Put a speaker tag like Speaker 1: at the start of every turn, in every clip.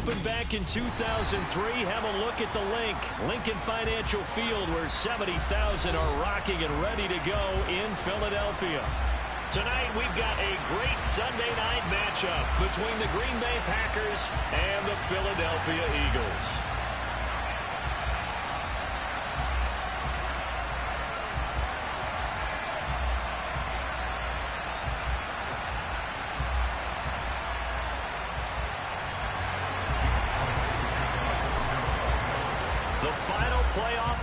Speaker 1: opened back in 2003. Have a look at the link. Lincoln Financial Field, where 70,000 are rocking and ready to go in Philadelphia. Tonight, we've got a great Sunday night matchup between the Green Bay Packers and the Philadelphia Eagles.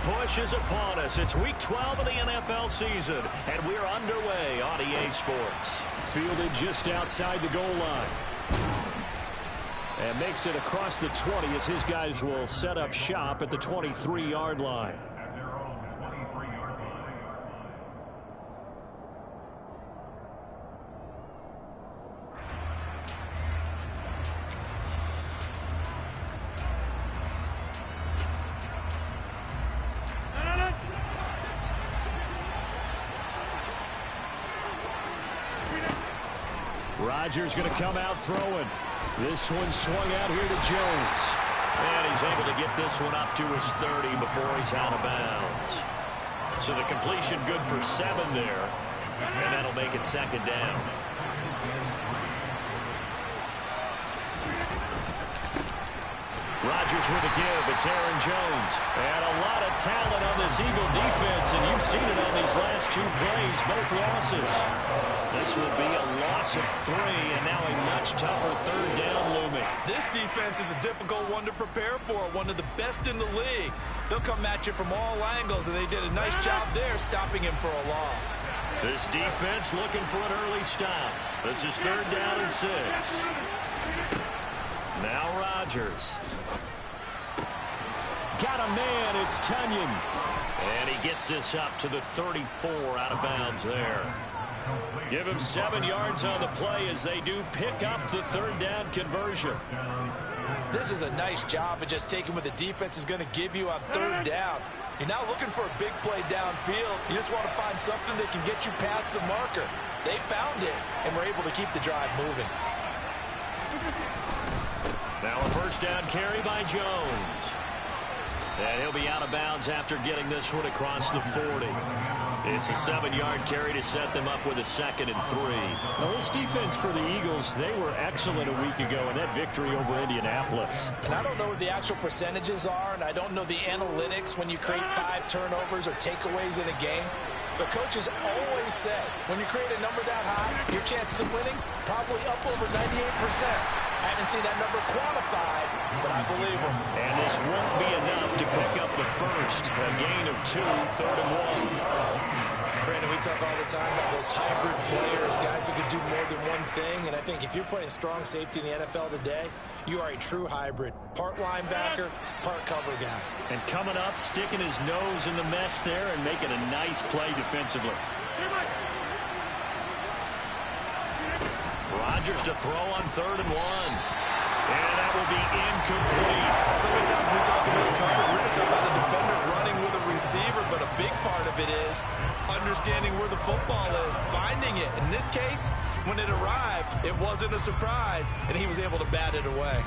Speaker 1: Push is upon us. It's week 12 of the NFL season, and we're underway on EA Sports. Fielded just outside the goal line. And makes it across the 20 as his guys will set up shop at the 23-yard line. Rodgers going to come out throwing. This one swung out here to Jones. And he's able to get this one up to his 30 before he's out of bounds. So the completion good for 7 there. And that'll make it second down. Rodgers with a give. It's Aaron Jones. And a lot of talent on this Eagle defense, and you've seen it on these last 2 plays, both losses. This will be a loss of 3, and now a much tougher third down looming.
Speaker 2: This defense is a difficult one to prepare for, one of the best in the league. They'll come at you from all angles, and they did a nice job there stopping him for a loss.
Speaker 1: This defense looking for an early stop. This is 3rd down and 6. Now Rodgers. Got a man, it's Tunyon. And he gets this up to the 34, out of bounds there. Give him 7 yards on the play as they do pick up the 3rd down conversion.
Speaker 2: This is a nice job of just taking what the defense is going to give you on 3rd down. You're not looking for a big play downfield. You just want to find something that can get you past the marker. They found it and were able to keep the drive moving.
Speaker 1: Now a 1st down carry by Jones. And he'll be out of bounds after getting this one across the 40. It's a 7-yard carry to set them up with a 2nd and 3. Well, this defense for the Eagles, they were excellent a week ago in that victory over Indianapolis.
Speaker 2: And I don't know what the actual percentages are, and I don't know the analytics when you create 5 turnovers or takeaways in a game. But coaches always said, when you create a number that high, your chances of winning probably up over 98%. I haven't seen that number quantified, but I believe them.
Speaker 1: And this won't be enough to pick up the first. A gain of 2, 3rd and 1.
Speaker 2: Brandon, we talk all the time about those hybrid players, guys who can do more than one thing. And I think if you're playing strong safety in the NFL today, you are a true hybrid. Part linebacker, part cover guy.
Speaker 1: And coming up, sticking his nose in the mess there and making a nice play defensively. Rodgers to throw on 3rd and 1. And that will be incomplete.
Speaker 2: So many times we talk about coverage, we're just talking about a defender running with a receiver, but a big part of it is understanding where the football is, finding it. In this case, when it arrived, it wasn't a surprise, and he was able to bat it away.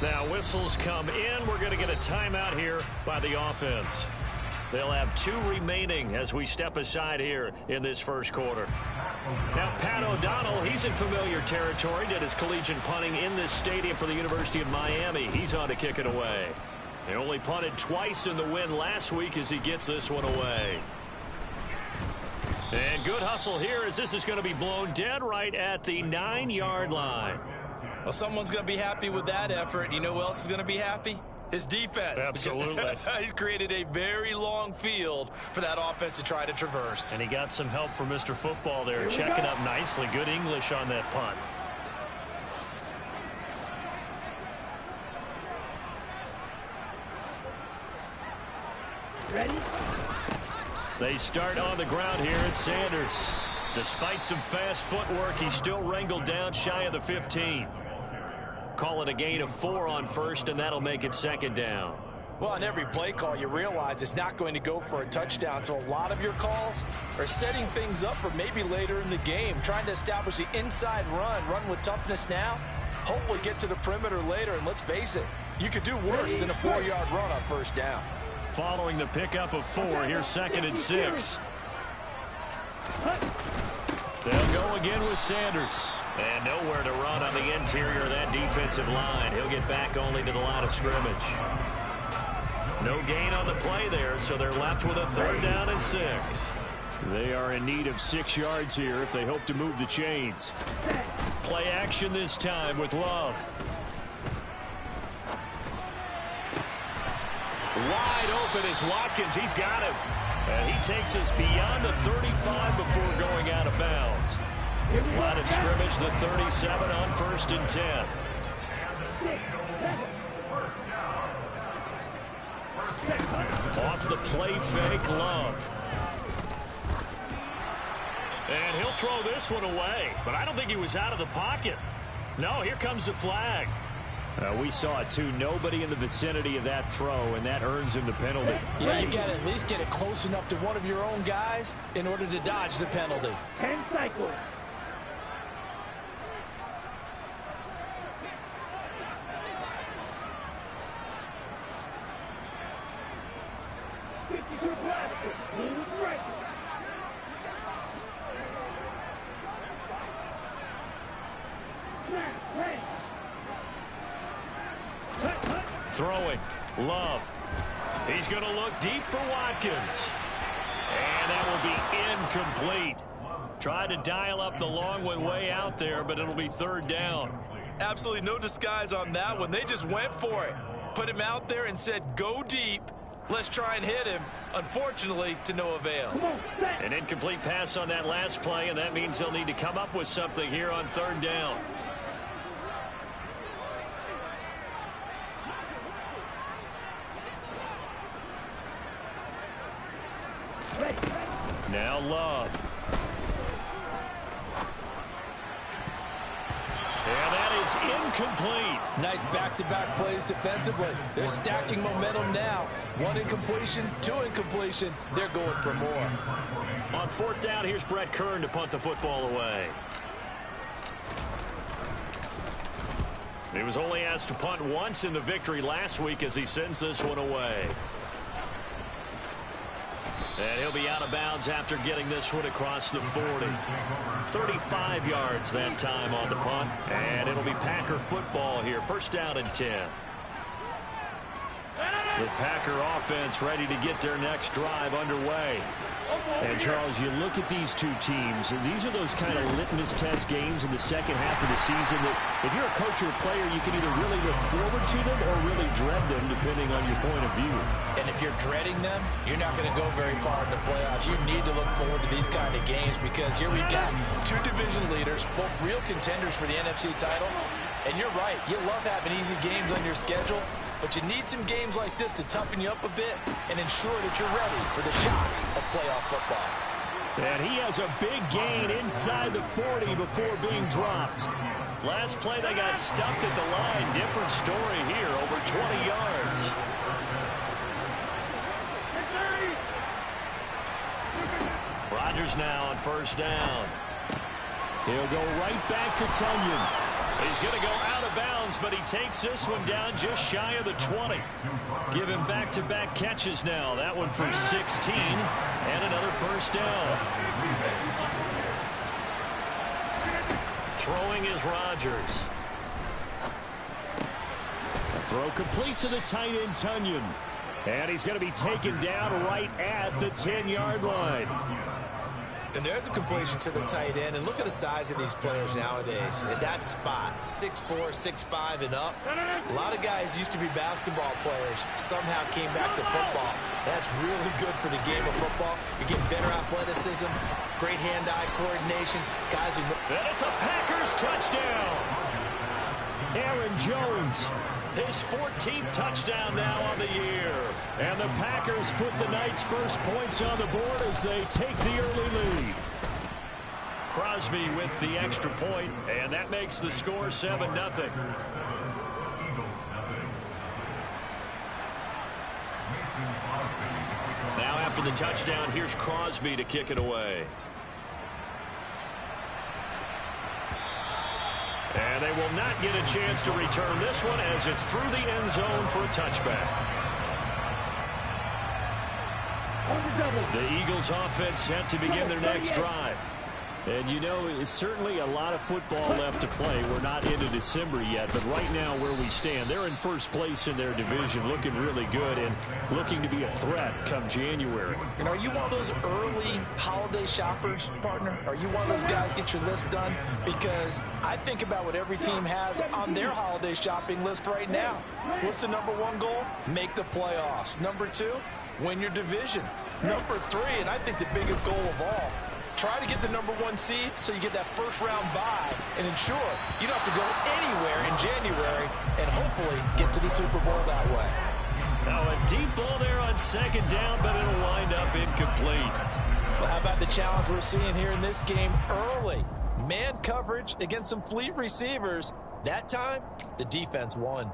Speaker 1: Now whistles come in. We're going to get a timeout here by the offense. They'll have 2 remaining as we step aside here in this first quarter. Now Pat O'Donnell, he's in familiar territory. Did his collegiate punting in this stadium for the University of Miami. He's on to kick it away. He only punted twice in the win last week as he gets this one away. And good hustle here as this is going to be blown dead right at the 9-yard line.
Speaker 2: Well, someone's going to be happy with that effort. You know who else is going to be happy? His defense.
Speaker 1: Absolutely.
Speaker 2: He's created a very long field for that offense to try to traverse.
Speaker 1: And he got some help from Mr. Football there, checking up nicely. Good English on that punt.
Speaker 3: Ready?
Speaker 1: They start on the ground here at Sanders. Despite some fast footwork, he's still wrangled down shy of the 15. Call it a gain of 4 on first, and that'll make it second down.
Speaker 2: Well, on every play call, you realize it's not going to go for a touchdown, so a lot of your calls are setting things up for maybe later in the game, trying to establish the inside run with toughness now, hopefully get to the perimeter later, and let's face it, you could do worse than a 4-yard run on first down.
Speaker 1: Following the pickup of 4, here's 2nd and 6. They'll go again with Sanders. And nowhere to run on the interior of that defensive line. He'll get back only to the line of scrimmage. No gain on the play there, so they're left with a 3rd down and 6. They are in need of 6 yards here if they hope to move the chains. Play action this time with Love. Wide open is Watkins. He's got him. And he takes us beyond the 35 before going out of bounds. Line of scrimmage, the 37 on 1st and 10. Off the play fake, Love. And he'll throw this one away. But I don't think he was out of the pocket. No, here comes the flag. We saw it too. Nobody in the vicinity of that throw, and that earns him the penalty.
Speaker 2: Yeah, you got to at least get it close enough to one of your own guys in order to dodge the penalty.
Speaker 3: 10 cycles.
Speaker 1: Throwing. Love. He's going to look deep for Watkins. And that will be incomplete. Tried to dial up the long one way out there, but it'll be 3rd down.
Speaker 2: Absolutely no disguise on that one. They just went for it. Put him out there and said, go deep. Let's try and hit him. Unfortunately, to no avail.
Speaker 1: An incomplete pass on that last play, and that means they'll need to come up with something here on 3rd down. Now Love. And that is incomplete.
Speaker 2: Nice back-to-back plays defensively. They're stacking momentum now. 1 incompletion, 2 incompletion. They're going for more.
Speaker 1: On 4th down, here's Brett Kern to punt the football away. He was only asked to punt once in the victory last week as he sends this one away. And he'll be out of bounds after getting this one across the 40. 35 yards that time on the punt. And it'll be Packer football here. 1st down and 10. The Packer offense ready to get their next drive underway. And, Charles, you look at these two teams, and these are those kind of litmus test games in the second half of the season that if you're a coach or a player, you can either really look forward to them or really dread them, depending on your point of view.
Speaker 2: And if you're dreading them, you're not going to go very far in the playoffs. You need to look forward to these kind of games because here we've got 2 division leaders, both real contenders for the NFC title. And you're right, you love having easy games on your schedule, but you need some games like this to toughen you up a bit and ensure that you're ready for the shock of playoff football.
Speaker 1: And he has a big gain inside the 40 before being dropped. Last play, they got stuffed at the line. Different story here, over 20 yards. Rodgers now on 1st down. He'll go right back to Tunyon. He's going to go out of bounds, but he takes this one down just shy of the 20. Give him back-to-back catches now. That one for 16 and another 1st down. Throwing is Rodgers. A throw complete to the tight end, Tunyon. And he's going to be taken down right at the 10-yard line.
Speaker 2: And there's a completion to the tight end. And look at the size of these players nowadays. At that spot, 6'4", 6'5", and up. A lot of guys used to be basketball players, somehow came back to football. That's really good for the game of football. You're getting better athleticism, great hand-eye coordination. Guys who know.
Speaker 1: And it's a Packers touchdown. Aaron Jones, his 14th touchdown now on the year. And the Packers put the night's first points on the board as they take the early lead. Crosby with the extra point, and that makes the score 7-0. Now after the touchdown, here's Crosby to kick it away. And they will not get a chance to return this one as it's through the end zone for a touchback. The Eagles offense set to begin their next drive. And you know, it's certainly a lot of football left to play. We're not into December yet, but right now where we stand, they're in first place in their division, looking really good and looking to be a threat come January.
Speaker 2: You know, are you one of those early holiday shoppers, partner? Are you one of those guys get your list done? Because I think about what every team has on their holiday shopping list right now. What's the #1 goal? Make the playoffs. #2, win your division. #3, and I think the biggest goal of all, try to get the #1 seed so you get that first-round bye and ensure you don't have to go anywhere in January and hopefully get to the Super Bowl that way.
Speaker 1: Now a deep ball there on second down, but it'll wind up incomplete.
Speaker 2: Well, how about the challenge we're seeing here in this game early? Man coverage against some fleet receivers. That time, the defense won.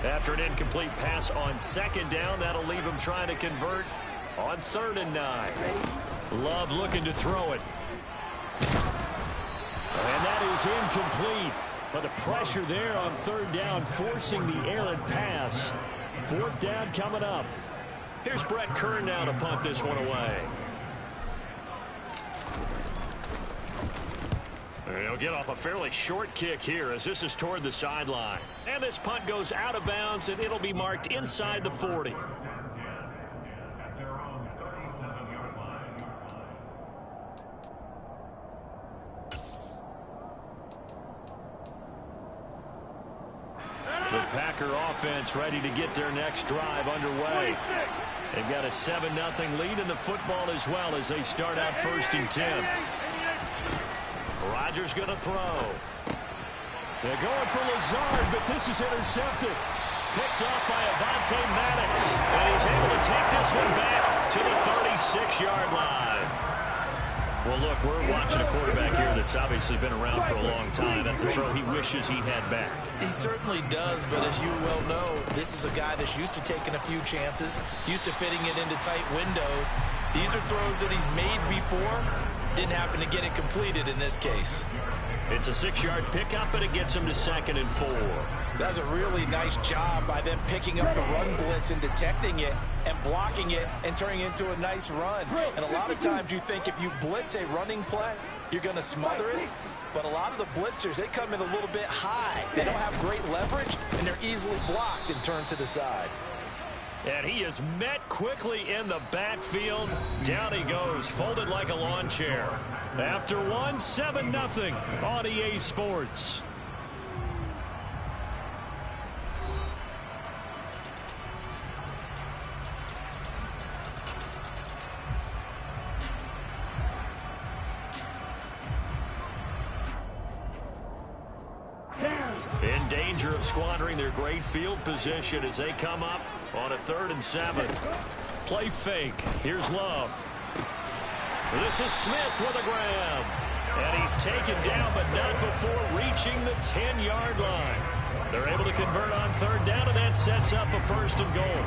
Speaker 1: After an incomplete pass on second down, that'll leave him trying to convert on 3rd and 9. Love looking to throw it. And that is incomplete. But the pressure there on 3rd down, forcing the errant pass. 4th down coming up. Here's Brett Kern now to punt this one away. He'll get off a fairly short kick here as this is toward the sideline. And this punt goes out of bounds, and it'll be marked inside the 40. The Packer offense ready to get their next drive underway. They've got a 7-0 lead in the football as well as they start out 1st and 10. Rodgers going to throw. They're going for Lazard, but this is intercepted. Picked off by Avonte Maddox. And he's able to take this one back to the 36-yard line. Well, look, we're watching a quarterback here that's obviously been around for a long time. That's a throw he wishes he had back.
Speaker 2: He certainly does, but as you well know, this is a guy that's used to taking a few chances, used to fitting it into tight windows. These are throws that he's made before. Didn't happen to get it completed in this case.
Speaker 1: It's a 6-yard pickup, and it gets him to 2nd and 4.
Speaker 2: That's a really nice job by them picking up the run blitz and detecting it and blocking it and turning it into a nice run. And a lot of times you think if you blitz a running play, you're going to smother it. But a lot of the blitzers, they come in a little bit high. They don't have great leverage, and they're easily blocked and turned to the side.
Speaker 1: And he is met quickly in the backfield. Down he goes, folded like a lawn chair. After one, 7-0 on EA Sports. In danger of squandering their great field position as they come up on a 3rd and 7. Play fake. Here's Love. This is Smith with a grab. And he's taken down, but not before reaching the 10-yard line. They're able to convert on 3rd down, and that sets up a 1st and goal.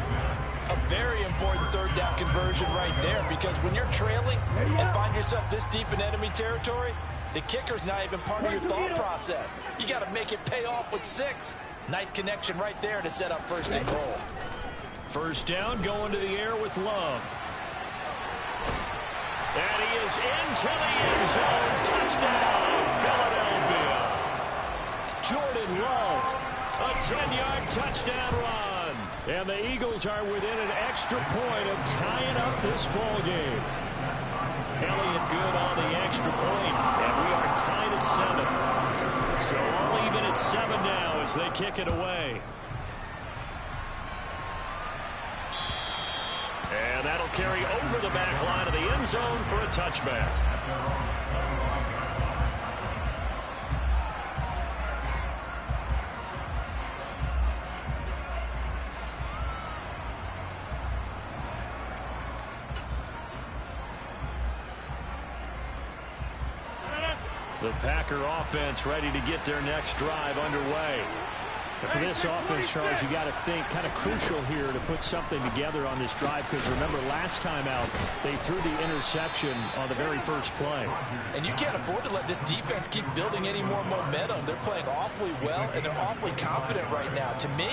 Speaker 2: A very important 3rd down conversion right there, because when you're trailing and find yourself this deep in enemy territory, the kicker's not even part of your thought process. You got to make it pay off with 6. Nice connection right there to set up first and goal.
Speaker 1: First down, going to the air with Love. And he is into the end zone. Touchdown, Philadelphia. Jordan Love, a 10-yard touchdown run. And the Eagles are within an extra point of tying up this ball game. Elliott good on the extra point, and we are tied at 7. So all even at 7 now as they kick it away. And that'll carry over the back line of the end zone for a touchback. The Packer offense ready to get their next drive underway.
Speaker 3: And for this offense, Charles, you got to think kind of crucial here to put something together on this drive, because remember last time out they threw the interception on the very first play.
Speaker 2: And you can't afford to let this defense keep building any more momentum. They're playing awfully well, and they're awfully confident right now. To me,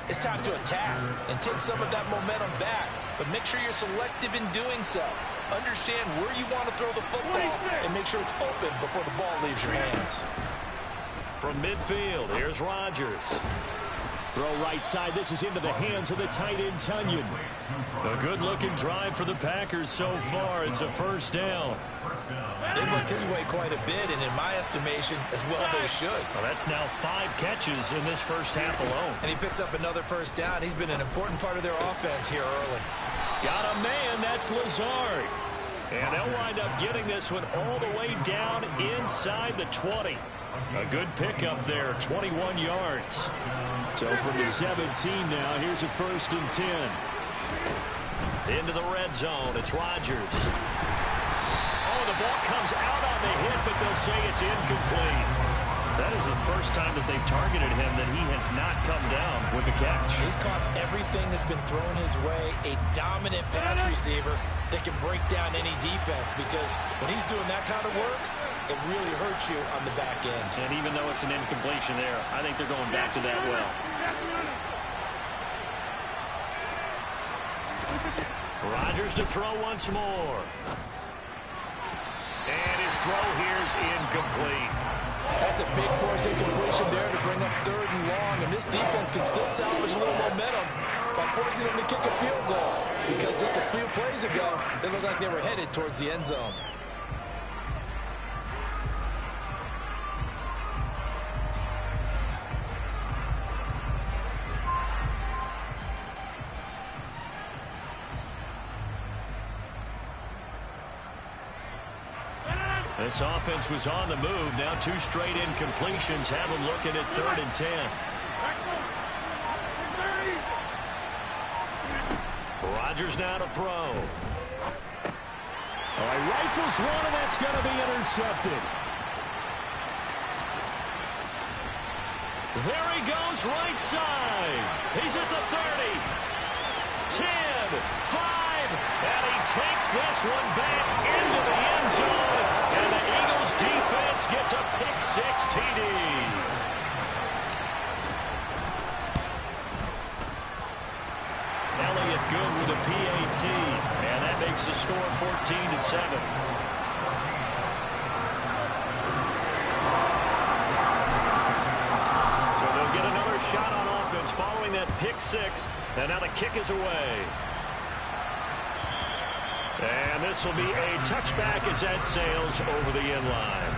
Speaker 2: it's time to attack and take some of that momentum back, but make sure you're selective in doing so. Understand where you want to throw the football and make sure it's open before the ball leaves your hands.
Speaker 1: From midfield, here's Rodgers.
Speaker 3: Throw right side. This is into the hands of the tight end, Tunyon.
Speaker 1: A good-looking drive for the Packers so far. It's a first down.
Speaker 2: They've looked his way quite a bit, and in my estimation, as well they should.
Speaker 1: Well, that's now 5 catches in this first half alone.
Speaker 2: And he picks up another first down. He's been an important part of their offense here early.
Speaker 1: Got a man, that's Lazard. And they'll wind up getting this one all the way down inside the 20. A good pickup there, 21 yards.
Speaker 3: So from the 17 now, here's a 1st and 10.
Speaker 1: Into the red zone, it's Rodgers. Oh, the ball comes out on the hit, but they'll say it's incomplete. That is the first time that they've targeted him that he has not come down with a catch.
Speaker 2: He's caught everything that's been thrown his way. A dominant pass receiver that can break down any defense, because when he's doing that kind of work, it really hurts you on the back end.
Speaker 1: And even though it's an incompletion there, I think they're going back to that well. Rodgers to throw once more. And his throw here is incomplete.
Speaker 2: That's a big force incompletion there to bring up 3rd and long. And this defense can still salvage a little momentum by forcing them to kick a field goal. Because just a few plays ago, they looked like they were headed towards the end zone.
Speaker 1: This offense was on the move. Now 2 straight incompletions have them looking at 3rd and 10. Rodgers now to throw.
Speaker 3: All right, rifles one, and that's going to be intercepted.
Speaker 1: There he goes, right side. He's at the 30, 10, 5, and he takes this one back into the end zone. And the Eagles defense gets a pick-6 TD. Elliott good with a PAT, and that makes the score 14-7. So they'll get another shot on offense following that pick-6, and now the kick is away. And this will be a touchback as that sails over the end line.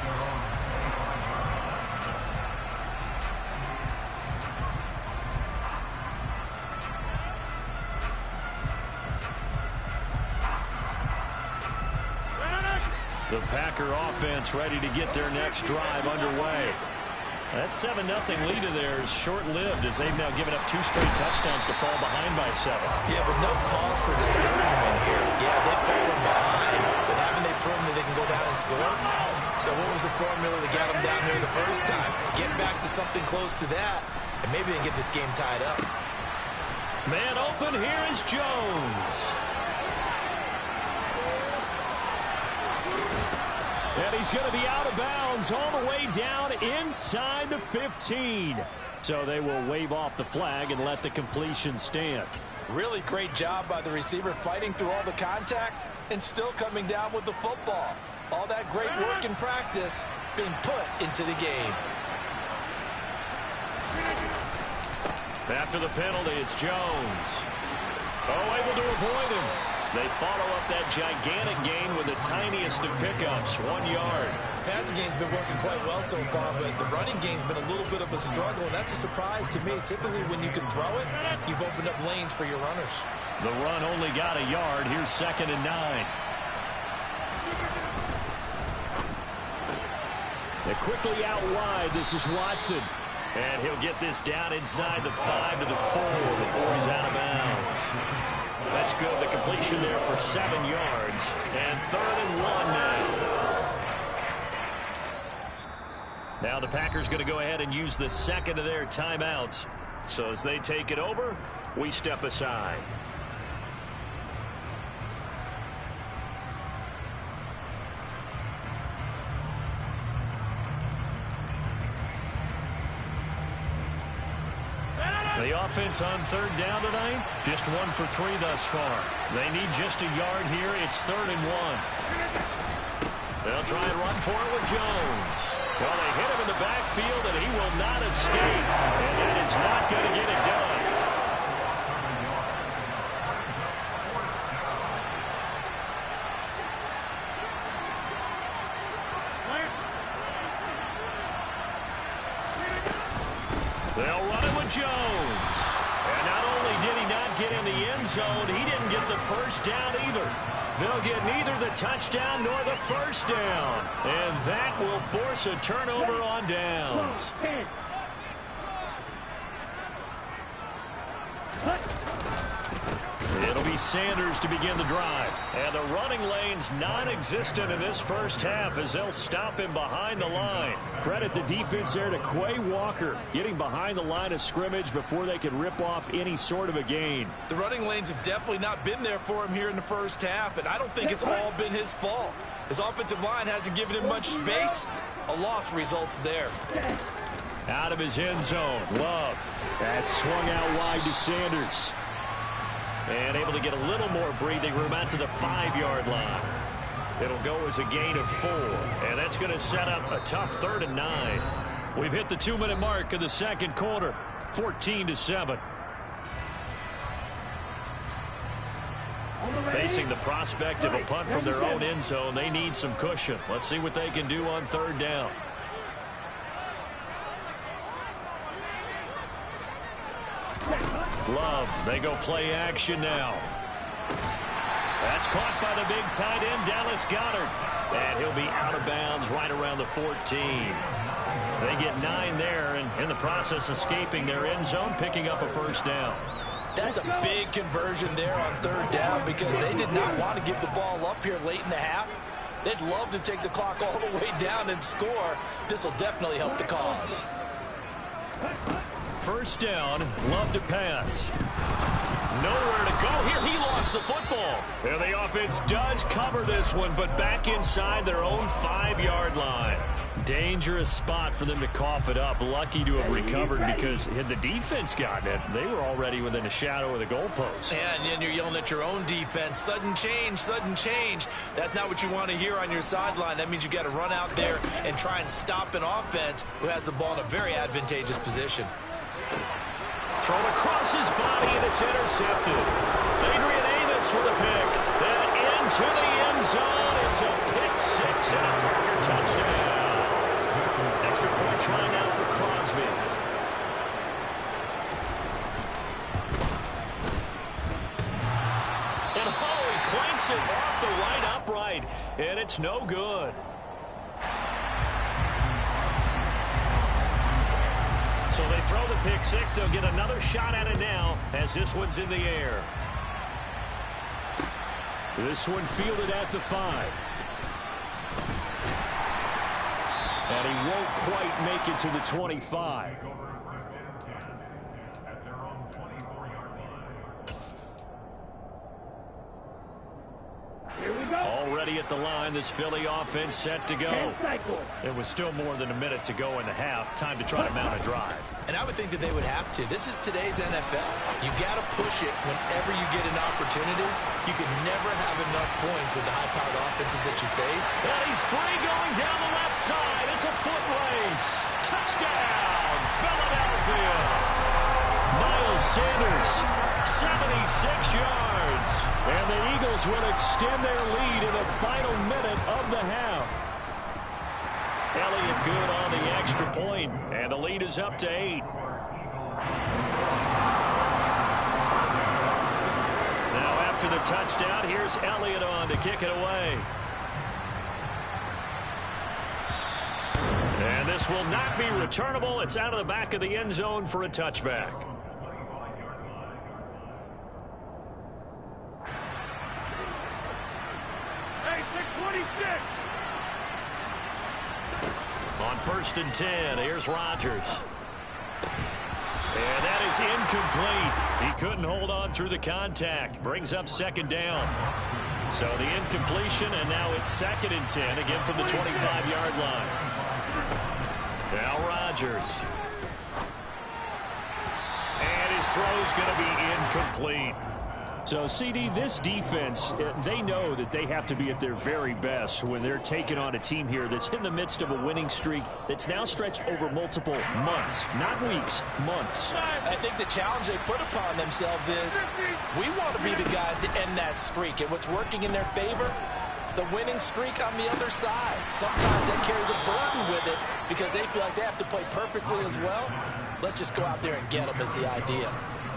Speaker 1: The Packer offense ready to get their next drive underway. That 7-0 lead of theirs short-lived as they've now given up 2 straight touchdowns to fall behind by 7.
Speaker 2: Yeah, but no cause for discouragement here. Yeah, they've fallen behind, but haven't they proven that they can go down and score? So what was the formula to get them down here the first time? Get back to something close to that, and maybe they can get this game tied up.
Speaker 1: Man open, here is Jones.
Speaker 3: And he's going to be out of bounds all the way down inside the 15. So they will wave off the flag and let the completion stand.
Speaker 2: Really great job by the receiver fighting through all the contact and still coming down with the football. All that great work in practice being put into the game.
Speaker 1: After the penalty, it's Jones. Oh, able to avoid him. They follow up that gigantic gain with the tiniest of pickups, 1 yard.
Speaker 2: The passing game's been working quite well so far, but the running game's been a little bit of a struggle, and that's a surprise to me. Typically, when you can throw it, you've opened up lanes for your runners.
Speaker 1: The run only got a yard. Here's 2nd and 9.
Speaker 3: They're quickly out wide. This is Watson.
Speaker 1: And he'll get this down inside the 5 to the 4 before he's out of bounds. That's good. The completion there for 7 yards. And 3rd and 1 now. Now the Packers going to go ahead and use the second of their timeouts. So as they take it over, we step aside. The offense on 3rd down tonight, just 1 for 3 thus far. They need just a yard here. It's 3rd and 1. They'll try and run for it with Jones. Well, they hit him in the backfield, and he will not escape. And that is not going to get it done. They'll run it with Jones. And not only did he not get in the end zone, he didn't get the first down either. They'll get neither the touchdown nor the first down. And that will force a turnover on downs. It'll be Sanders to begin the drive. And the running lane's non-existent in this first half as they'll stop him behind the line.
Speaker 3: Credit the defense there to Quay Walker, getting behind the line of scrimmage before they could rip off any sort of a gain.
Speaker 2: The running lanes have definitely not been there for him here in the first half, and I don't think it's all been his fault. His offensive line hasn't given him much space. A loss results there.
Speaker 3: Out of his end zone, Love. That's swung out wide to Sanders.
Speaker 1: And able to get a little more breathing room out to the 5-yard line. It'll go as a gain of 4. And that's going to set up a tough 3rd and 9. We've hit the 2-minute mark of the second quarter. 14-7. Facing the prospect of a punt from their own end zone, they need some cushion. Let's see what they can do on 3rd down. Love, they go play action now. That's caught by the big tight end, Dallas Goedert. And he'll be out of bounds right around the 14. They get 9 there, and in the process escaping their end zone, picking up a first down.
Speaker 2: That's a big conversion there on 3rd down because they did not want to give the ball up here late in the half. They'd love to take the clock all the way down and score. This will definitely help the cause.
Speaker 1: First down, Love to pass. Nowhere to go here. He lost the football. And the offense does cover this one, but back inside their own 5-yard line. Dangerous spot for them to cough it up. Lucky to have recovered because had the defense gotten it, they were already within a shadow of the goalpost.
Speaker 2: Yeah, and then you're yelling at your own defense. Sudden change, sudden change. That's not what you want to hear on your sideline. That means you got to run out there and try and stop an offense who has the ball in a very advantageous position.
Speaker 1: Thrown across his body, and it's intercepted. Adrian Amos with a pick. And into the end zone. It's a pick 6 and a Parker touchdown. Extra point try now for Crosby. And he clanks it off the right upright. And it's no good. So they throw the pick 6. They'll get another shot at it now as this one's in the air.
Speaker 3: This one fielded at the 5. And he won't quite make it to the 25.
Speaker 1: ready at the line. This Philly offense set to go. It was still more than a minute to go in the half. Time to try to mount a drive.
Speaker 2: And I would think that they would have to. This is today's NFL. You got to push it whenever you get an opportunity. You can never have enough points with the high-powered offenses that you face.
Speaker 1: And he's free going down the left side. It's a foot race. Touchdown, Philadelphia. Miles Sanders, 76 yards. And the Eagles will extend their lead in the final minute of the half. Elliott good on the extra point, and the lead is up to 8. Now after the touchdown, here's Elliott on to kick it away. And this will not be returnable. It's out of the back of the end zone for a touchback. On 1st and 10, here's Rodgers. And that is incomplete. He couldn't hold on through the contact. Brings up 2nd down. So the incompletion, and now it's 2nd and 10, again from the 25-yard line. Now Rodgers. And his throw's going to be incomplete.
Speaker 3: So, CD, this defense, they know that they have to be at their very best when they're taking on a team here that's in the midst of a winning streak that's now stretched over multiple months, not weeks, months.
Speaker 2: I think the challenge they put upon themselves is we want to be the guys to end that streak. And what's working in their favor? The winning streak on the other side. Sometimes that carries a burden with it because they feel like they have to play perfectly as well. Let's just go out there and get them is the idea.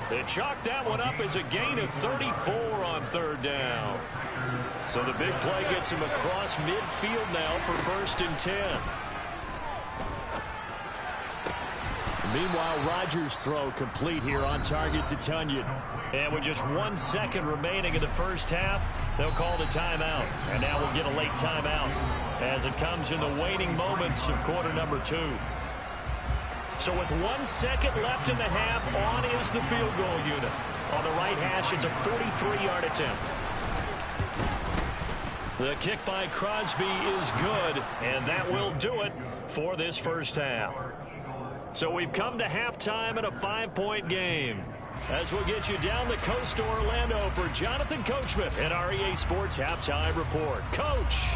Speaker 1: They chalked that one up as a gain of 34 on 3rd down. So the big play gets him across midfield now for 1st and 10.
Speaker 3: Meanwhile, Rodgers' throw complete here on target to Tunyon.
Speaker 1: And with just 1 second remaining in the first half, they'll call the timeout. And now we'll get a late timeout as it comes in the waning moments of quarter number 2. So with 1 second left in the half, on is the field goal unit. On the right hash, it's a 43-yard attempt. The kick by Crosby is good, and that will do it for this first half. So we've come to halftime in a 5-point game. As we'll get you down the coast to Orlando for Jonathan Coachman at our EA Sports Halftime Report. Coach.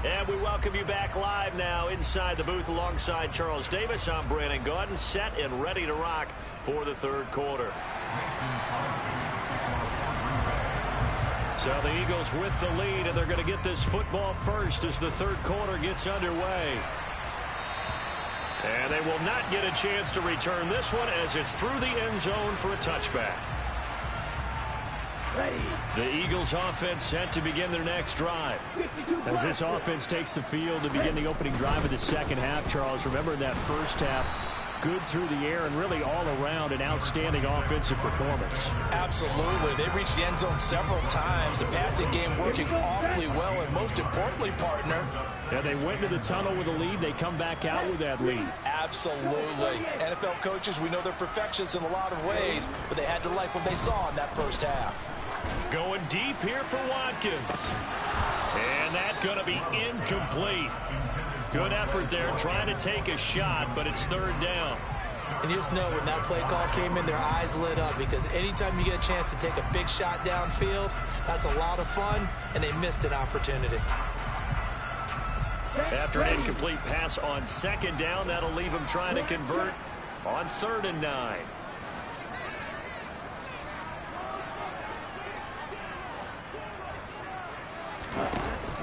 Speaker 1: And we welcome you back live now inside the booth alongside Charles Davis. I'm Brandon Gaudin, set and ready to rock for the 3rd quarter. So the Eagles with the lead, and they're going to get this football first as the 3rd quarter gets underway. And they will not get a chance to return this one as it's through the end zone for a touchback. The Eagles offense set to begin their next drive.
Speaker 3: As this offense takes the field to begin the opening drive of the second half, Charles, remember that first half, good through the air and really all around an outstanding offensive performance.
Speaker 2: Absolutely. They reached the end zone several times. The passing game working awfully well, and most importantly, partner.
Speaker 3: Yeah, they went to the tunnel with a lead. They come back out with that lead.
Speaker 2: Absolutely. NFL coaches, we know they're perfectionists in a lot of ways, but they had to like what they saw in that first half.
Speaker 1: Going deep here for Watkins. And that's going to be incomplete. Good effort there trying to take a shot, but it's 3rd down.
Speaker 2: And you just know when that play call came in, their eyes lit up because anytime you get a chance to take a big shot downfield, that's a lot of fun, and they missed an opportunity.
Speaker 1: After an incomplete pass on 2nd down, that'll leave them trying to convert on 3rd and 9.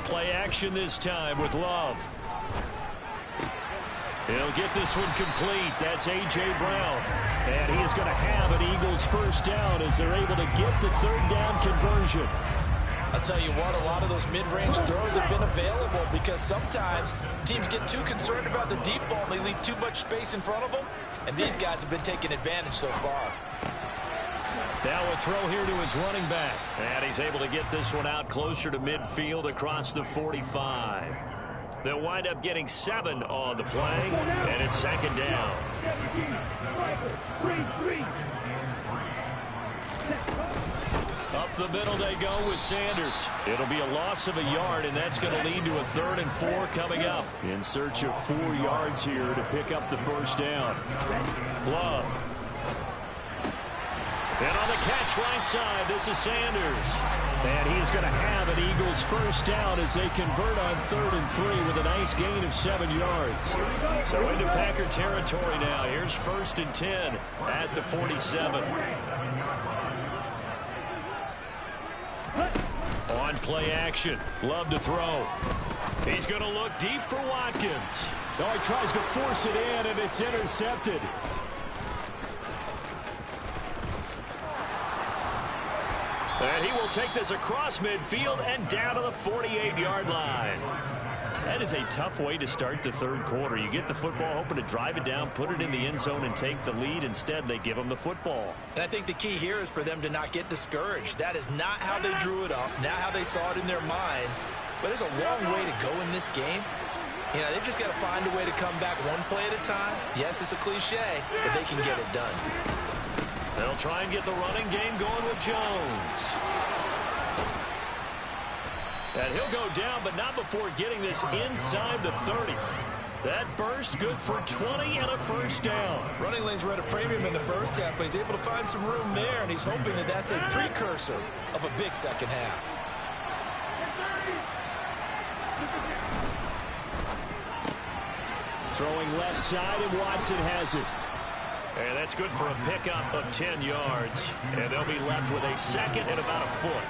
Speaker 1: Play action this time with Love. He'll get this one complete. That's A.J. Brown. And he is going to have an Eagles first down as they're able to get the 3rd down conversion.
Speaker 2: I'll tell you what, a lot of those mid-range throws have been available because sometimes teams get too concerned about the deep ball and they leave too much space in front of them. And these guys have been taking advantage so far.
Speaker 1: Now a throw here to his running back. And he's able to get this one out closer to midfield across the 45. They'll wind up getting 7 on the play, and it's second down. Up the middle they go with Sanders. It'll be a loss of a yard, and that's going to lead to a 3rd and 4 coming up.
Speaker 3: In search of 4 yards here to pick up the first down.
Speaker 1: Love. And on the catch right side, this is Sanders.
Speaker 3: And he's going to have an Eagles first down as they convert on 3rd and 3 with a nice gain of 7 yards.
Speaker 1: So into Packer territory now. Here's 1st and 10 at the 47. On play action. Love to throw. He's going to look deep for Watkins.
Speaker 3: Oh, he tries to force it in, and it's intercepted.
Speaker 1: And he will take this across midfield and down to the 48-yard line. That is a tough way to start the 3rd quarter. You get the football, hoping to drive it down, put it in the end zone, and take the lead. Instead, they give them the football.
Speaker 2: And I think the key here is for them to not get discouraged. That is not how they drew it up, not how they saw it in their minds. But there's a long way to go in this game. You know, they've just got to find a way to come back one play at a time. Yes, it's a cliche, but they can get it done.
Speaker 1: They'll try and get the running game going with Jones. And he'll go down, but not before getting this inside the 30. That burst good for 20 and a first down.
Speaker 2: Running lanes were at a premium in the first half, but he's able to find some room there, and he's hoping that that's a precursor of a big second half.
Speaker 3: Throwing left side, and Watson has it.
Speaker 1: And that's good for a pickup of 10 yards. And they'll be left with a 2nd and about a foot.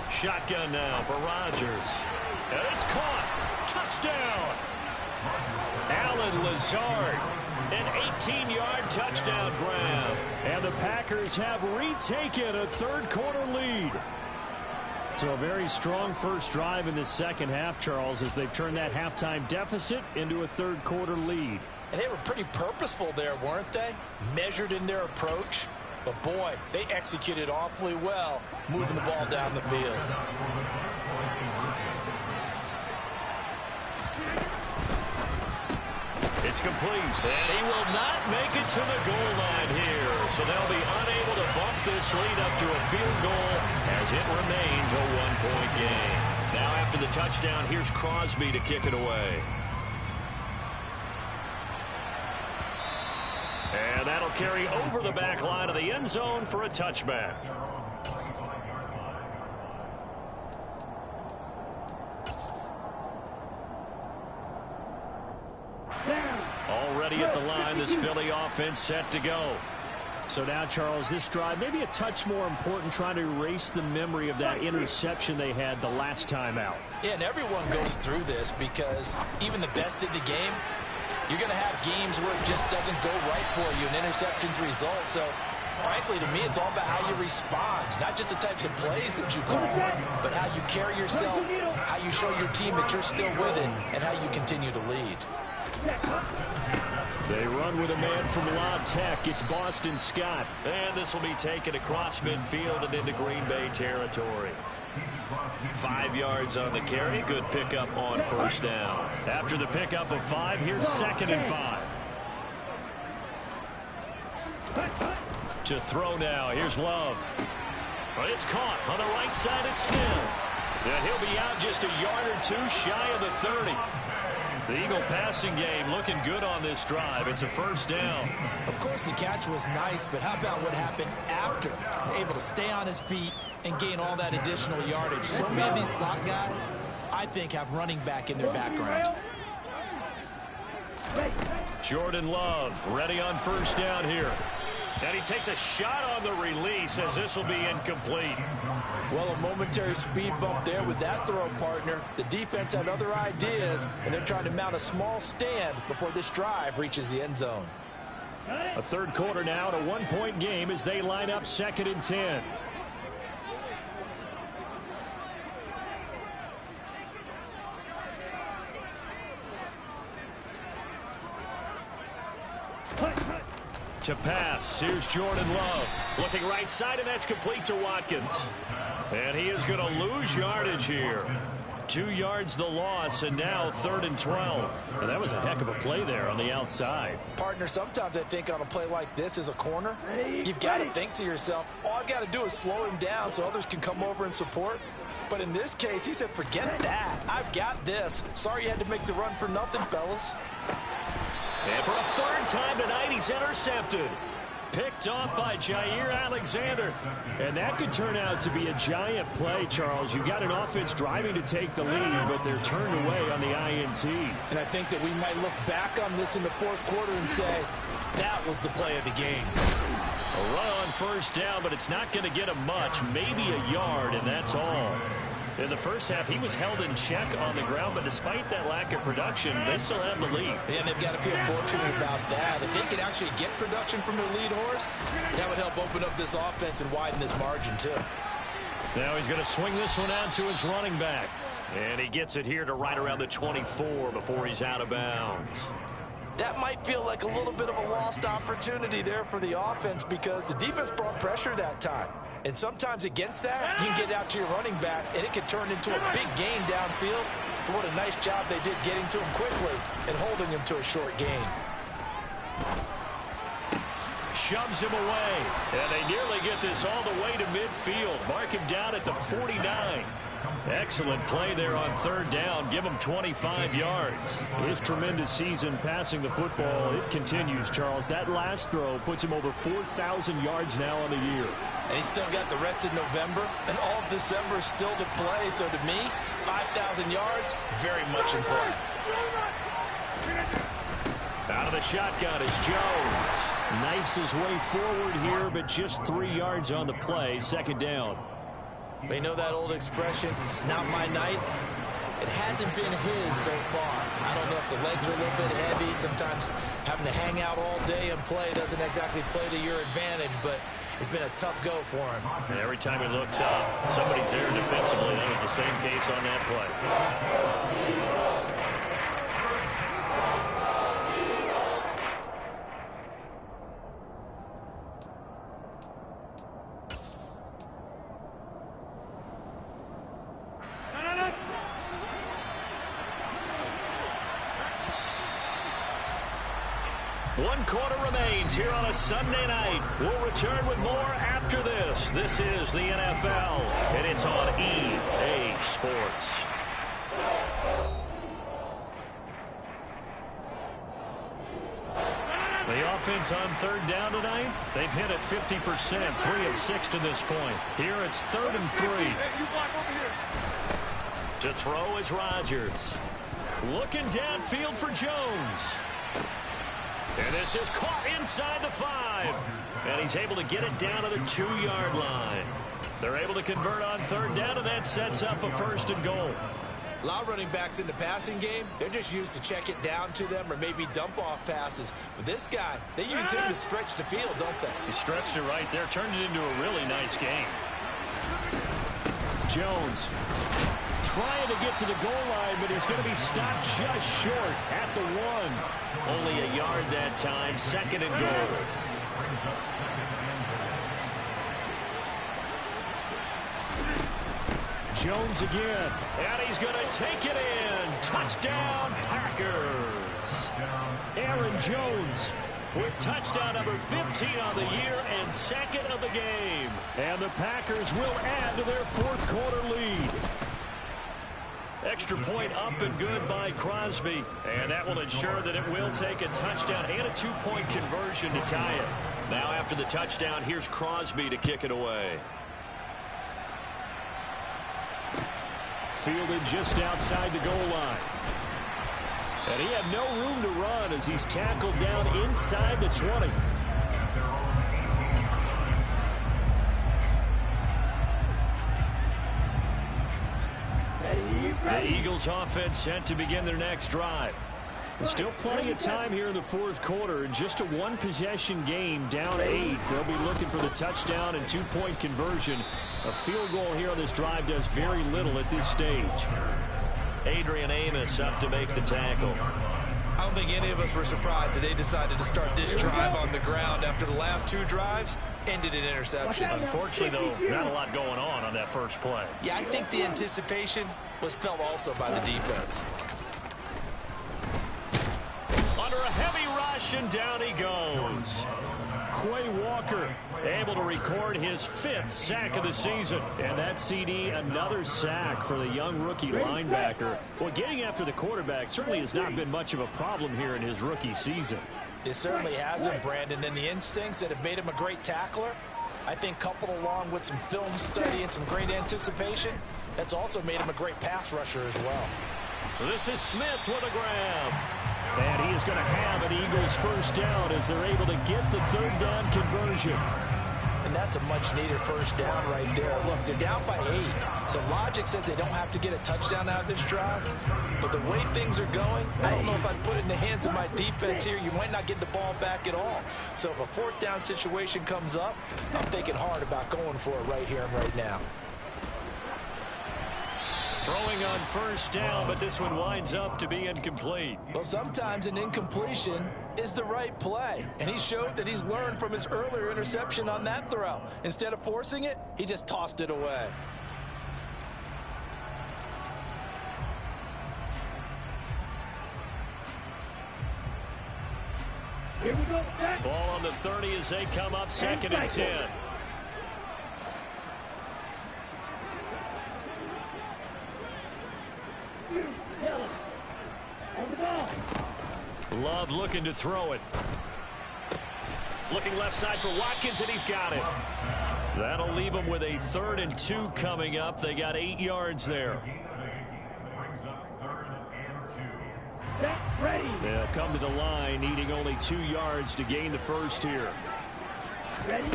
Speaker 1: Shotgun now for Rodgers. And it's caught. Touchdown. Allen Lazard. An 18-yard touchdown grab.
Speaker 3: And the Packers have retaken a 3rd quarter lead. So a very strong first drive in the second half, Charles, as they've turned that halftime deficit into a 3rd quarter lead.
Speaker 2: And they were pretty purposeful there, weren't they? Measured in their approach. But, boy, they executed awfully well, moving the ball down the field.
Speaker 1: It's complete. And he will not make it to the goal line here. So they'll be unable to bump this lead up to a field goal as it remains a 1-point game. Now after the touchdown, here's Crosby to kick it away. And that'll carry over the back line of the end zone for a touchback. Already at the line, this Philly offense set to go.
Speaker 3: So now, Charles, this drive maybe a touch more important, trying to erase the memory of that interception they had the last time out.
Speaker 2: Yeah, and everyone goes through this because even the best in the game, you're going to have games where it just doesn't go right for you, and interceptions result. So, frankly, to me, it's all about how you respond, not just the types of plays that you call, but how you carry yourself, how you show your team that you're still with it, and how you continue to lead.
Speaker 3: They run with a man from La Tech. It's Boston Scott.
Speaker 1: And this will be taken across midfield and into Green Bay territory. 5 yards on the carry. Good pickup on first down. After the pickup of 5, here's 2nd and 5. To throw now. Here's Love. But it's caught on the right side. It's Smith. And he'll be out just a yard or 2 shy of the 30. The Eagle passing game looking good on this drive. It's a first down.
Speaker 2: Of course, the catch was nice, but how about what happened after? Able to stay on his feet and gain all that additional yardage. So many of these slot guys, I think, have running back in their background.
Speaker 1: Jordan Love ready on first down here. And he takes a shot on the release as this will be incomplete.
Speaker 2: Well, a momentary speed bump there with that throw, partner. The defense had other ideas, and they're trying to mount a small stand before this drive reaches the end zone.
Speaker 3: A third quarter now, and a one-point game as they line up 2nd and 10. To pass, here's Jordan Love. Looking right side, and that's complete to Watkins. And he is going to lose yardage here. 2 yards the loss, and now 3rd and 12. And that was a heck of a play there on the outside.
Speaker 2: Partner, sometimes I think on a play like this as a corner, you've got to think to yourself, all I got to do is slow him down so others can come over and support. But in this case, he said, forget that. I've got this. Sorry you had to make the run for nothing, fellas.
Speaker 1: And for a 3rd time tonight, he's intercepted. Picked off by Jair Alexander.
Speaker 3: And that could turn out to be a giant play, Charles. You've got an offense driving to take the lead, but they're turned away on the INT.
Speaker 2: And I think that we might look back on this in the 4th quarter and say, that was the play of the game.
Speaker 1: A run on 1st down, but it's not going to get him much. Maybe a yard, and that's all. In the first half, he was held in check on the ground, but despite that lack of production, they still have the lead.
Speaker 2: And they've got to feel fortunate about that. If they could actually get production from their lead horse, that would help open up this offense and widen this margin, too.
Speaker 1: Now he's going to swing this one out to his running back. And he gets it here to right around the 24 before he's out of bounds.
Speaker 2: That might feel like a little bit of a lost opportunity there for the offense because the defense brought pressure that time. And sometimes against that, you can get out to your running back, and it can turn into a big gain downfield. But what a nice job they did getting to him quickly and holding him to a short gain.
Speaker 1: Shoves him away. And they nearly get this all the way to midfield. Mark him down at the 49. Excellent play there on 3rd down. Give him 25 yards.
Speaker 3: His tremendous season passing the football, it continues, Charles. That last throw puts him over 4,000 yards now on the year.
Speaker 2: And he's still got the rest of November and all of December still to play. So to me, 5,000 yards, very much in play.
Speaker 1: Out of the shotgun is Jones.
Speaker 3: Knifes his way forward here, but just 3 yards on the play. 2nd down.
Speaker 2: They know that old expression, it's not my night. It hasn't been his so far. I don't know if the legs are a little bit heavy. Sometimes having to hang out all day and play doesn't exactly play to your advantage, but it's been a tough go for him.
Speaker 1: And every time he looks up, somebody's there defensively. That was the same case on that play. One quarter remains here on a Sunday night. We'll return with more after this. This is the NFL, and it's on EA Sports. The offense on 3rd down tonight, they've hit it 50%, 3 of 6 to this point. Here it's 3rd and 3. To throw is Rodgers. Looking downfield for Jones. And this is caught inside the 5. And he's able to get it down to the 2-yard line. They're able to convert on 3rd down, and that sets up a 1st and goal.
Speaker 2: A lot of running backs in the passing game, they're just used to check it down to them or maybe dump off passes. But this guy, they use him to stretch the field, don't they?
Speaker 1: He stretched it right there, turned it into a really nice game.
Speaker 3: Jones trying to get to the goal line, but he's going to be stopped just short at the 1.
Speaker 1: Only a yard that time, 2nd and goal.
Speaker 3: Jones again.
Speaker 1: And he's going to take it in. Touchdown, Packers.
Speaker 3: Aaron Jones
Speaker 1: with touchdown number 15 on the year and 2nd of the game.
Speaker 3: And the Packers will add to their 4th quarter lead.
Speaker 1: Extra point up and good by Crosby. And that will ensure that it will take a touchdown and a 2-point conversion to tie it. Now after the touchdown, here's Crosby to kick it away.
Speaker 3: Fielded just outside the goal line. And he had no room to run as he's tackled down inside the 20.
Speaker 1: The Eagles offense set to begin their next drive.
Speaker 3: Still plenty of time here in the fourth quarter. Just a one-possession game, down 8. They'll be looking for the touchdown and two-point conversion. A field goal here on this drive does very little at this stage.
Speaker 1: Adrian Amos up to make the tackle.
Speaker 2: I don't think any of us were surprised that they decided to start this drive on the ground after the last 2 drives ended in interceptions.
Speaker 1: Unfortunately, though, not a lot going on that first play.
Speaker 2: Yeah, I think the anticipation was felt also by the defense.
Speaker 1: Under a heavy rush, and down he goes.
Speaker 3: Quay Walker able to record his 5th sack of the season. And that CD, another sack for the young rookie linebacker. Well, getting after the quarterback certainly has not been much of a problem here in his rookie season.
Speaker 2: It certainly hasn't, Brandon, and the instincts that have made him a great tackler, I think coupled along with some film study and some great anticipation, that's also made him a great pass rusher as well.
Speaker 1: This is Smith with a grab.
Speaker 3: And he is going to have an Eagles first down as they're able to get the 3rd down conversion.
Speaker 2: And that's a much-needed first down right there. Look, they're down by 8, so logic says they don't have to get a touchdown out of this drive. But the way things are going, I don't know if I'd put it in the hands of my defense here. You might not get the ball back at all. So if a 4th down situation comes up, I'm thinking hard about going for it right here and right now.
Speaker 1: Throwing on first down, but this one winds up to be incomplete.
Speaker 2: Well, sometimes an incompletion is the right play, and he showed that he's learned from his earlier interception on that throw. Instead of forcing it, he just tossed it away.
Speaker 4: Here we go.
Speaker 1: Ball on the 30 as they come up 2nd and 10. Love looking to throw it. Looking left side for Watkins, and he's got it. That'll leave him with a 3rd and 2 coming up. They got 8 yards there. They'll come to the line, needing only 2 yards to gain the first here.
Speaker 4: Ready?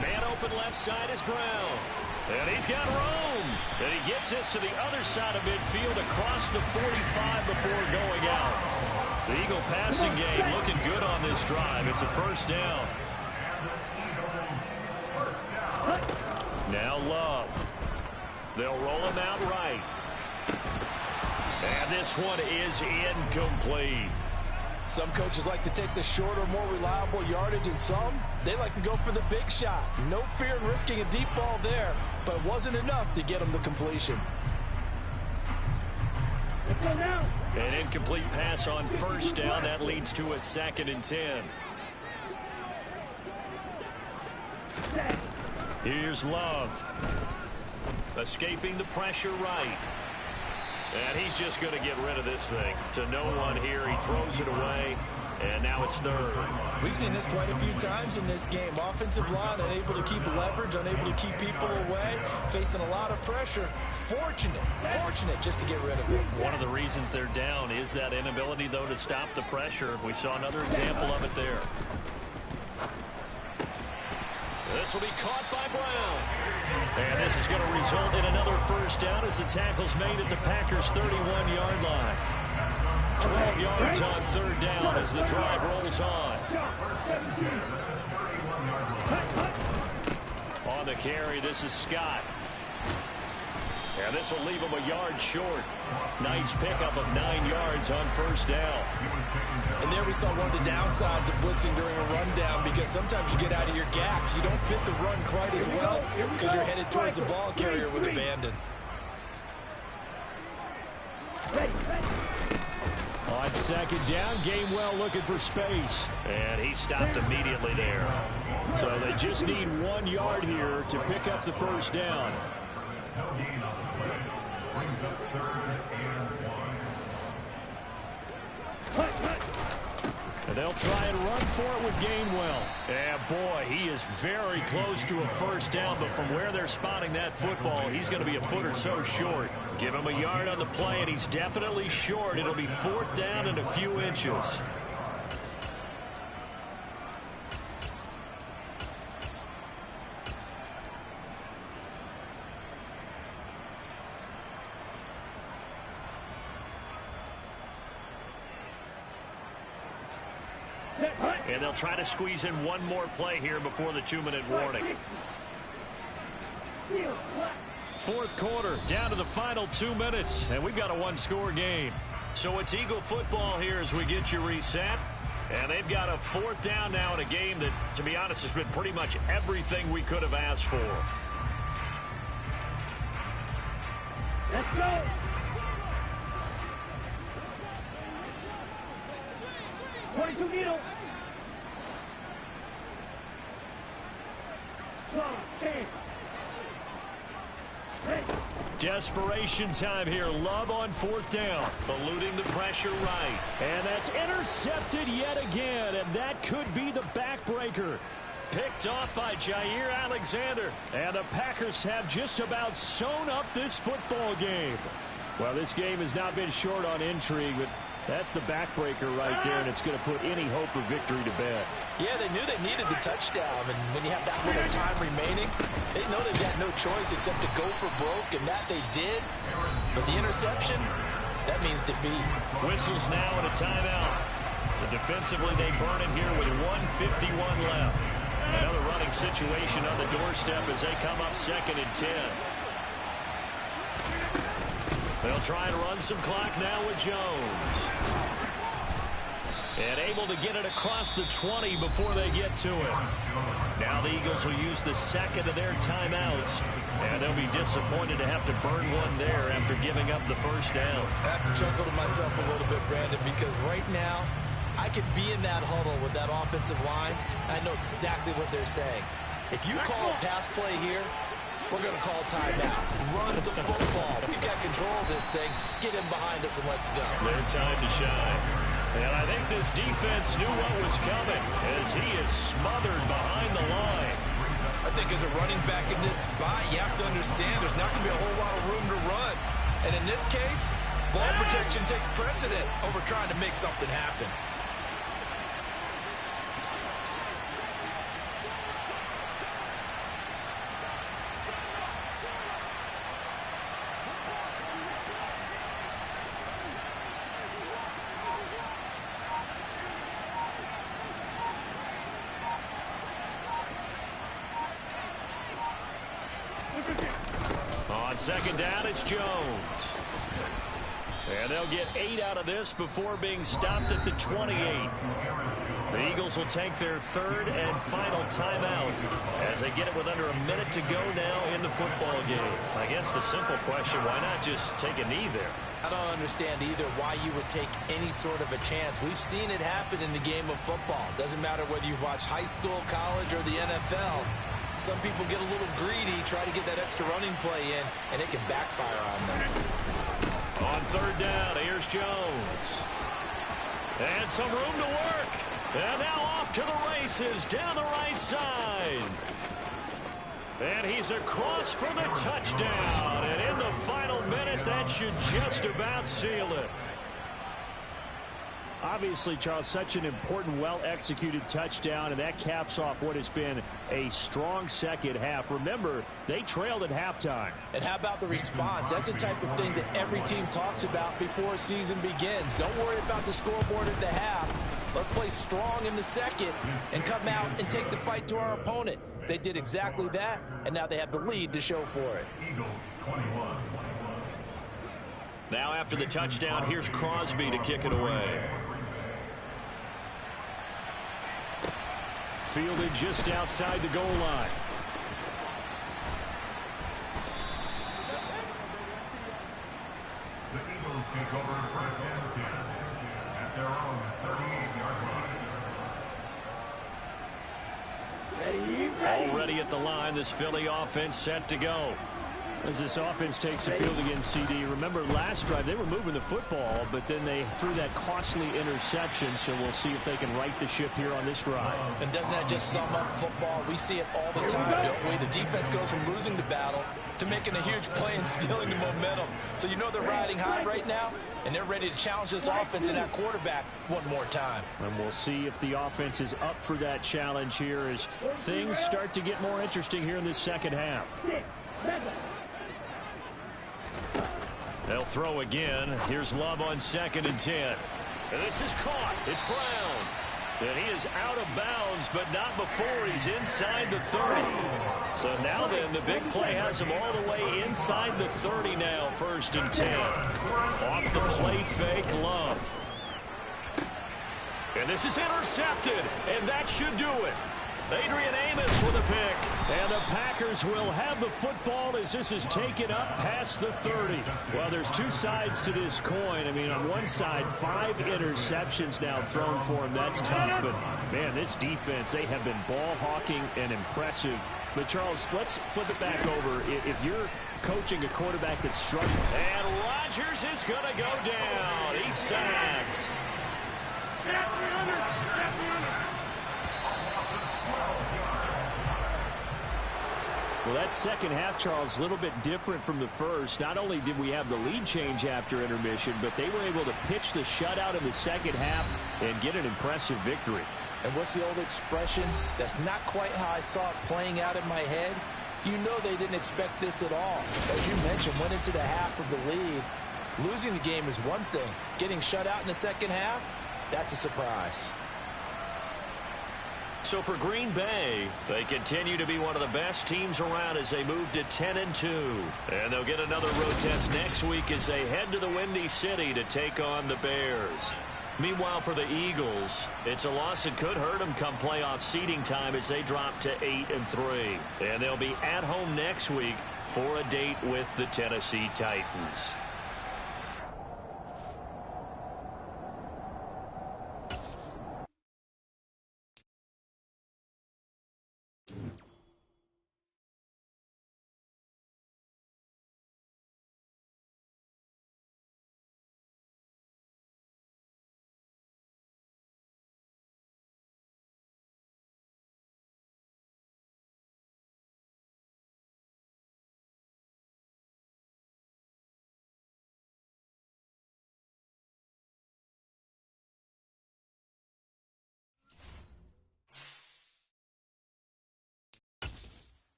Speaker 1: Man open left side is Brown. And he's got room. And he gets this to the other side of midfield across the 45 before going out. The Eagle passing game looking good on this drive. It's a first down. Now Love. They'll roll him out right. And this one is incomplete.
Speaker 2: Some coaches like to take the shorter, more reliable yardage, and some, they like to go for the big shot. No fear in risking a deep ball there, but it wasn't enough to get them the completion.
Speaker 4: Let's go now.
Speaker 1: An incomplete pass on first down. That leads to a 2nd and 10. Here's Love. Escaping the pressure right. And he's just going to get rid of this thing to no one here. He throws it away, and now it's 3rd.
Speaker 2: We've seen this quite a few times in this game. Offensive line unable to keep leverage, unable to keep people away, facing a lot of pressure. Fortunate just to get rid of it.
Speaker 1: One of the reasons they're down is that inability, though, to stop the pressure. We saw another example of it there. This will be caught by Brown. And this is going to result in another first down as the tackle's made at the Packers' 31-yard line. 12 yards on 3rd down as the drive rolls on. On the carry, this is Scott. And this will leave him a yard short. Nice pickup of 9 yards on first down.
Speaker 2: And there we saw one of the downsides of blitzing during a rundown, because sometimes you get out of your gaps. You don't fit the run quite as well because you're headed towards the ball carrier with abandon.
Speaker 3: On 2nd down, Gainwell looking for space.
Speaker 1: And he stopped immediately there.
Speaker 3: So they just need 1 yard here to pick up the first down. And they'll try and run for it with Gainwell.
Speaker 1: And boy, he is very close to a first down, but from where they're spotting that football, he's going to be a foot or so short. Give him a yard on the play, and he's definitely short. It'll be 4th down and a few inches. And they'll try to squeeze in one more play here before the 2-minute warning. Fourth quarter, down to the final 2 minutes, and we've got a one-score game. So it's Eagle football here as we get you reset. And they've got a fourth down now in a game that, to be honest, has been pretty much everything we could have asked for.
Speaker 4: Let's go. Needle.
Speaker 1: Desperation time here. Love on fourth down. Eluding the pressure right.
Speaker 3: And that's intercepted yet again. And that could be the backbreaker.
Speaker 1: Picked off by Jair Alexander.
Speaker 3: And the Packers have just about sewn up this football game. Well, this game has not been short on intrigue, but that's the backbreaker right there, and it's going to put any hope of victory to bed.
Speaker 2: Yeah, they knew they needed the touchdown, and when you have that little time remaining, they know they've got no choice except to go for broke, and that they did. But the interception, that means defeat.
Speaker 1: Whistles now and a timeout. So defensively, they burn it here with 1:51 left. Another running situation on the doorstep as they come up 2nd and 10. They'll try and run some clock now with Jones. And able to get it across the 20 before they get to it. Now the Eagles will use the second of their timeouts. And they'll be disappointed to have to burn one there after giving up the first down.
Speaker 2: I have to chuckle to myself a little bit, Brandon, because right now I could be in that huddle with that offensive line. I know exactly what they're saying. If you call a pass play here, we're going to call timeout. Run the football. We've got control of this thing. Get him behind us and let's go.
Speaker 1: Their time to shine. And I think this defense knew what was coming as he is smothered behind the line.
Speaker 2: I think as a running back in this spot, you have to understand there's not going to be a whole lot of room to run. And in this case, ball protection takes precedent over trying to make something happen.
Speaker 1: On second down, it's Jones. And they'll get 8 out of this before being stopped at the 28. The Eagles will take their third and final timeout as they get it with under a minute to go now in the football game. I guess the simple question, why not just take a knee there?
Speaker 2: I don't understand either why you would take any sort of a chance. We've seen it happen in the game of football. Doesn't matter whether you watch high school, college, or the NFL. Some people get a little greedy, try to get that extra running play in, and it can backfire on them.
Speaker 1: On third down, here's Jones. And some room to work. And now off to the races down the right side. And he's across for the touchdown. And in the final minute, that should just about seal it.
Speaker 3: Obviously, Charles, such an important, well-executed touchdown, and that caps off what has been a strong second half. Remember, they trailed at halftime.
Speaker 2: And how about the response? That's the type of thing that every team talks about before a season begins. Don't worry about the scoreboard at the half. Let's play strong in the second and come out and take the fight to our opponent. They did exactly that, and now they have the lead to show for it.
Speaker 5: Eagles 21.
Speaker 1: Now after the touchdown, here's Crosby to kick it away.
Speaker 3: Fielded just outside the goal line.
Speaker 5: The Eagles take over first and 10 at their own 38-yard line.
Speaker 1: Already at the line, this Philly offense set to go.
Speaker 3: As this offense takes the field against CD, remember last drive they were moving the football, but then they threw that costly interception, so we'll see if they can right the ship here on this drive.
Speaker 2: And doesn't that just sum up football? We see it all the time, don't we? The defense goes from losing the battle to making a huge play and stealing the momentum. So you know they're riding high right now, and they're ready to challenge this offense and that quarterback one more time.
Speaker 3: And we'll see if the offense is up for that challenge here as things start to get more interesting here in this second half.
Speaker 1: They'll throw again. Here's Love on 2nd and 10. And this is caught. It's Brown.
Speaker 3: And he is out of bounds, but not before he's inside the 30. So now then, the big play has him all the way inside the 30 now, 1st and 10. Off the play fake, Love. And this is intercepted, and that should do it. Adrian Amos with a pick. And the Packers will have the football as this is taken up past the 30. Well, there's two sides to this coin. I mean, on one side, 5 interceptions now thrown for him. That's tough. But, man, this defense, they have been ball hawking and impressive. But, Charles, let's flip it back over. If you're coaching a quarterback that's struggling.
Speaker 1: And Rodgers is going to go down. He's sacked.
Speaker 3: Well, that second half, Charles, a little bit different from the first. Not only did we have the lead change after intermission, but they were able to pitch the shutout in the second half and get an impressive victory.
Speaker 2: And what's the old expression? That's not quite how I saw it playing out in my head. You know they didn't expect this at all. As you mentioned, went into the half of the lead. Losing the game is one thing. Getting shut out in the second half, that's a surprise.
Speaker 1: So for Green Bay, they continue to be one of the best teams around as they move to 10-2. And they'll get another road test next week as they head to the Windy City to take on the Bears. Meanwhile, for the Eagles, it's a loss that could hurt them come playoff seeding time as they drop to 8-3. And they'll be at home next week for a date with the Tennessee Titans.